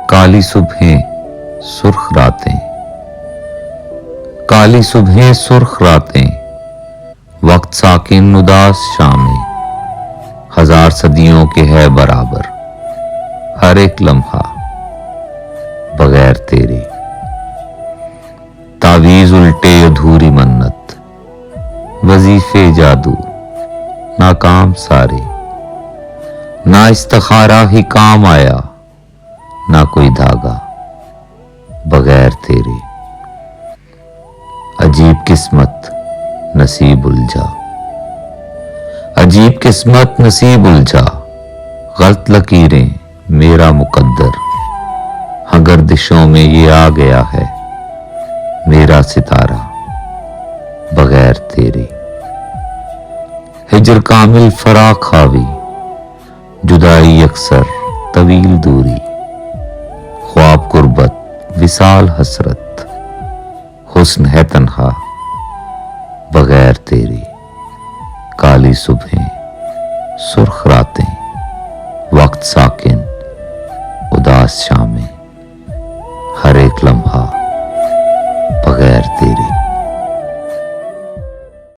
کالی صبحیں سرخ راتیں، کالی صبحیں سرخ راتیں، وقت ساکن اداس شامیں، ہزار صدیوں کے ہے برابر ہر ایک لمحہ بغیر تیرے۔ تعویذ الٹے ادھوری منت، وظیفے جادو ناکام سارے، نہ استخارہ ہی کام آیا، نہ کوئی دھاگا بغیر تیرے۔ عجیب قسمت نصیب الجھا، عجیب قسمت نصیب الجھا، غلط لکیریں میرا مقدر، ہاں گردشوں میں یہ آ گیا ہے میرا ستارہ بغیر تیرے۔ ہجر کامل فراق حاوی، جدائی اکثر طویل دوری، خواب غربت وصال حسرت، حسن ہے تنہا بغیر تیرے۔ کالی صبحیں سرخ